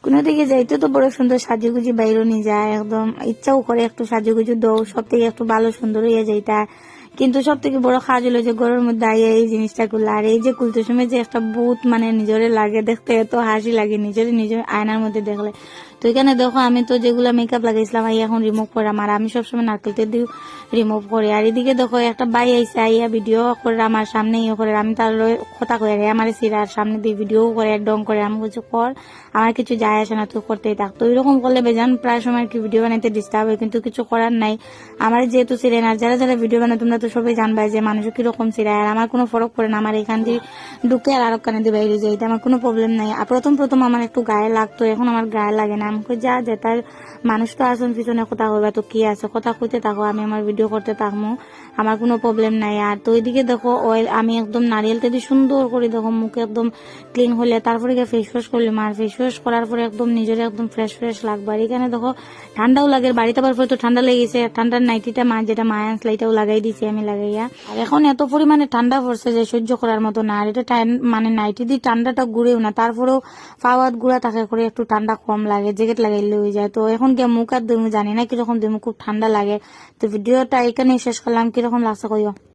কোনো দিকে যাইতে তো বড় সুন্দর সাজুগুজি বাইরে নিয়ে যায়, একদম ইচ্ছাও করে একটু সাজুগুজু দৌ, সব থেকে একটু ভালো সুন্দর হইয়া যাইতা। কিন্তু সব থেকে বড় কাজ হলো যে ঘরের মধ্যে আইয়া এই জিনিসটা গুলো, আর এই যে কুলতে সময় যে একটা ভূত মানে নিজরে লাগে, দেখতে এত হাসি লাগে নিজের আয়নার মধ্যে দেখলে। তো এখানে দেখো আমি তো যেগুলা মেকআপ লাগাইছিলাম আই এখন রিমুভ করাম, আর আমি সবসময় নারকেল তেল দিয়ে রিমুভ করি। আর এদিকে দেখো একটা বাই আইসে আইয়া ভিডিও করে আমার সামনে ইয়ে করে, আমি তার কথা কয়ে রে আমার সিরার সামনে দিয়ে ভিডিও করে ডং করে, আমি কিছু কর, আমার কিছু যায় আসে না, তুই করতেই থাক। তো এরকম করলে বেজান প্রায় সময় কি ভিডিও বানাইতে ডিস্টার্ব হয়, কিন্তু কিছু করার নাই। আমার যেহেতু সিরেন, আর যারা যারা ভিডিও বানায় তোমরা তো সবাই জানবাই যে মানুষ কিরকম সিরায়, আর আমার কোনো ফরক পড়ে না, আমার এখান দিয়ে ঢুকে আর আরো কানে দিয়ে বাইরে যাই, আমার কোনো প্রবলেম নাই। আর প্রথম আমার একটু গায়ে লাগতো, এখন আমার গায়ে লাগে না। আমাকে যা যে তার মানুষ তো আসুন পিছনে কথা কইবা, তো কি আছে কথা কইতে থাকো, আমি আমার ভিডিও করতে থাকবো, আমার কোনো প্রবলেম নাই। আর তো ওইদিকে দেখো অয়েল আমি একদম নারিয়েল তেল দিয়ে সুন্দর করে দেখো মুখে একদম ক্লিন হলে তারপরে গিয়ে ফেস ওয়াশ করলাম, আর ফেস ওয়াশ করার পরে একদম নিজের একদম ফ্রেশ লাগবে। আর এখানে দেখো ঠান্ডাও লাগে, বাড়িতে আবার পরে তো ঠান্ডা লেগেছে, ঠান্ডার নাইটিটা মা যেটা মা আনছিল এটাও লাগাই দিছি আমি লাগাইয়া। আর এখন এত পরিমাণে ঠান্ডা পড়ছে যে সহ্য করার মতো না। আর এটা মানে নাইটি দিয়ে ঠান্ডাটা ঘুরেও না, তারপরেও পাওয়াত গুড়া থাকে করে একটু ঠান্ডা কম লাগে, জ্যাকেট লাগাইলে হয়ে যায়। তো এখন গিয়ে মুখ আর দিমু জানি না কিরকম দিমু, খুব ঠান্ডা লাগে। তো ভিডিওটা এখানেই শেষ করলাম, কিরকম লাগছে কইও।